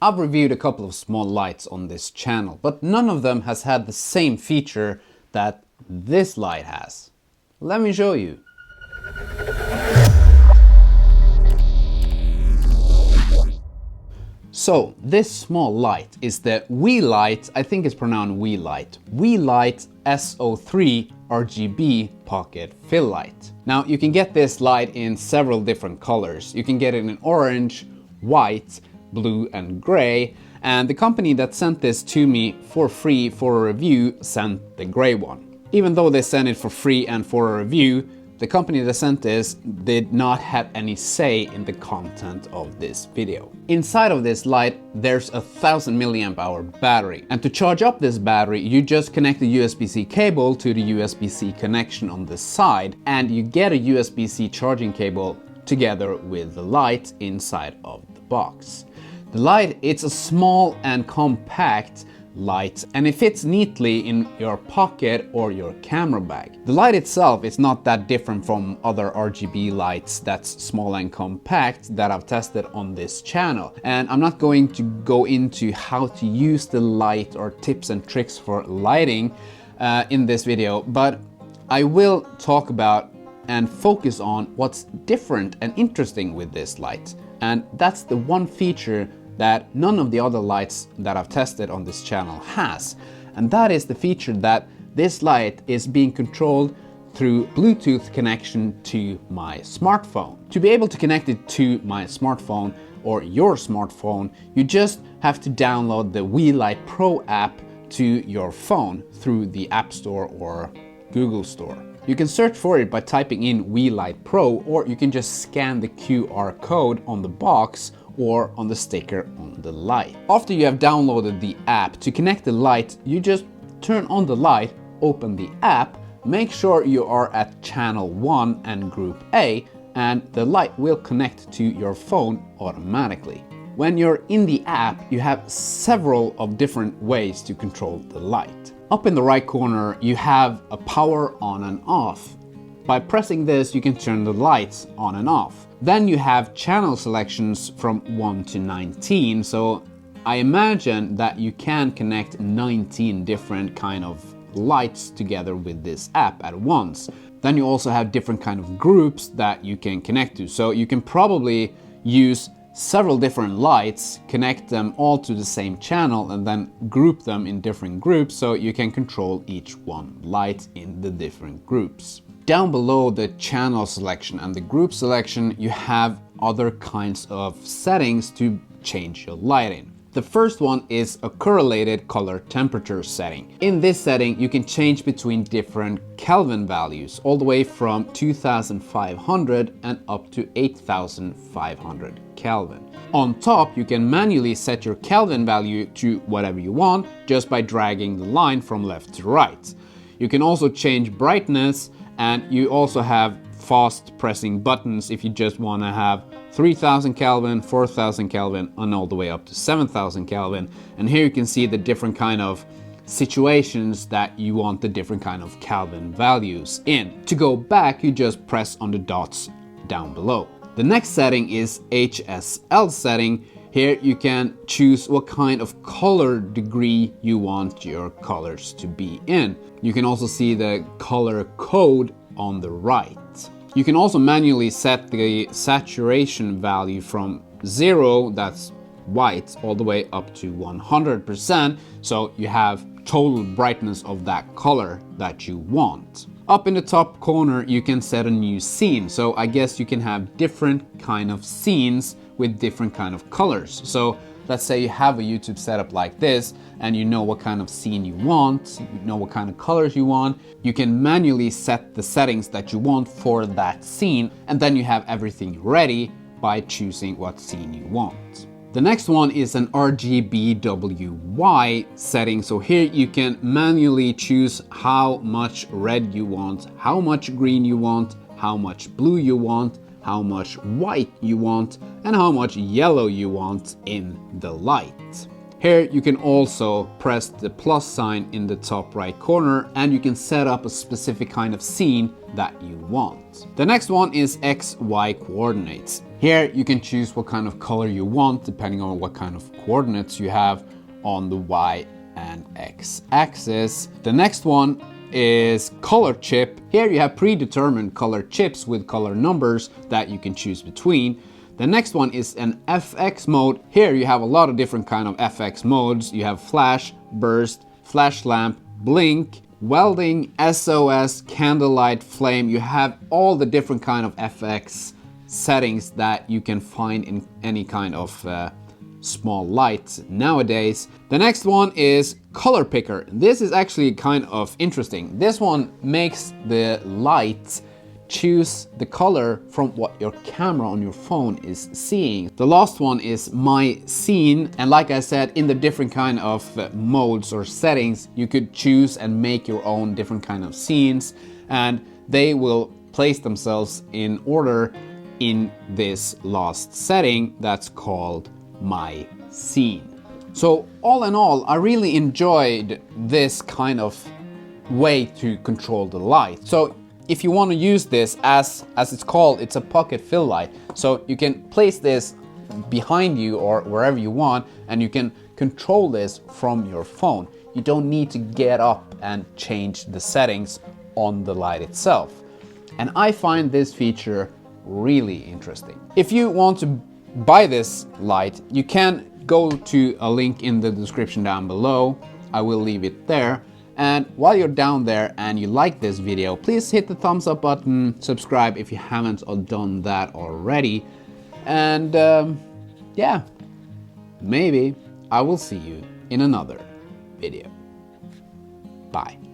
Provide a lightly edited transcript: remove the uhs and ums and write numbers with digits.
I've reviewed a couple of small lights on this channel, but none of them has had the same feature that this light has. Let me show you. So this small light is the Weeylite, I think it's pronounced Weeylite S03 RGB Pocket Fill Light. Now you can get this light in several different colors. You can get it in orange, white, blue and gray, and the company that sent this to me for free for a review sent the gray one. Even though they sent it for free and for a review, the company that sent this did not have any say in the content of this video. Inside of this light, there's a 1000 mAh battery. And to charge up this battery, you just connect the USB-C cable to the USB-C connection on the side, and you get a USB-C charging cable together with the light inside of the box. The light, it's a small and compact light, and it fits neatly in your pocket or your camera bag. The light itself is not that different from other RGB lights that's small and compact that I've tested on this channel, and I'm not going to go into how to use the light or tips and tricks for lighting in this video, but I will talk about and focus on what's different and interesting with this light, and that's the one feature that none of the other lights that I've tested on this channel has. And that is the feature that this light is being controlled through Bluetooth connection to my smartphone. To be able to connect it to my smartphone or your smartphone, you just have to download the Weeylite Pro app to your phone through the App Store or Google Store. You can search for it by typing in Weeylite Pro, or you can just scan the QR code on the box or on the sticker on the light. After you have downloaded the app, to connect the light, you just turn on the light, open the app, make sure you are at channel 1 and group A, and the light will connect to your phone automatically. When you're in the app, you have several of different ways to control the light. Up in the right corner, you have a power on and off. By pressing this, you can turn the lights on and off. Then you have channel selections from 1 to 19, so I imagine that you can connect 19 different kind of lights together with this app at once. Then you also have different kind of groups that you can connect to, so you can probably use several different lights, connect them all to the same channel, and then group them in different groups so you can control each one light in the different groups. Down below the channel selection and the group selection, you have other kinds of settings to change your lighting. The first one is a correlated color temperature setting. In this setting, you can change between different Kelvin values, all the way from 2500 and up to 8500 Kelvin. On top, you can manually set your Kelvin value to whatever you want just by dragging the line from left to right. You can also change brightness, and you also have fast pressing buttons if you just want to have 3000 Kelvin, 4000 Kelvin, and all the way up to 7000 Kelvin. And here you can see the different kind of situations that you want the different kind of Kelvin values in. To go back, you just press on the dots down below. The next setting is HSL setting. Here you can choose what kind of color degree you want your colors to be in. You can also see the color code on the right. You can also manually set the saturation value from 0, that's white, all the way up to 100%, so you have total brightness of that color that you want. Up in the top corner, you can set a new scene, so I guess you can have different kind of scenes with different kind of colors. So let's say you have a YouTube setup like this, and you know what kind of scene you want, you know what kind of colors you want. You can manually set the settings that you want for that scene, and then you have everything ready by choosing what scene you want. The next one is an RGBWY setting. So here you can manually choose how much red you want, how much green you want, how much blue you want, how much white you want, and how much yellow you want in the light. Here you can also press the plus sign in the top right corner and you can set up a specific kind of scene that you want. The next one is XY coordinates. Here you can choose what kind of color you want depending on what kind of coordinates you have on the Y and X axis. The next one is color chip. Here you have predetermined color chips with color numbers that you can choose between. The next one is an FX mode. Here you have a lot of different kind of FX modes. You have flash, burst, flash lamp, blink, welding, SOS, candlelight, flame. You have all the different kind of FX settings that you can find in any kind of small lights nowadays. The next one is color picker. This is actually kind of interesting. This one makes the light choose the color from what your camera on your phone is seeing. The last one is my scene, and like I said, in the different kind of modes or settings, you could choose and make your own different kind of scenes, and they will place themselves in order in this last setting that's called my scene. So all in all, I really enjoyed this kind of way to control the light. So if you want to use this as it's called, it's a pocket fill light. So you can place this behind you or wherever you want, and you can control this from your phone. You don't need to get up and change the settings on the light itself. And I find this feature really interesting. If you want to buy this light, you can go to a link in the description down below. I will leave it there. And while you're down there and you like this video, please hit the thumbs up button, subscribe if you haven't done that already. And yeah, maybe I will see you in another video. Bye.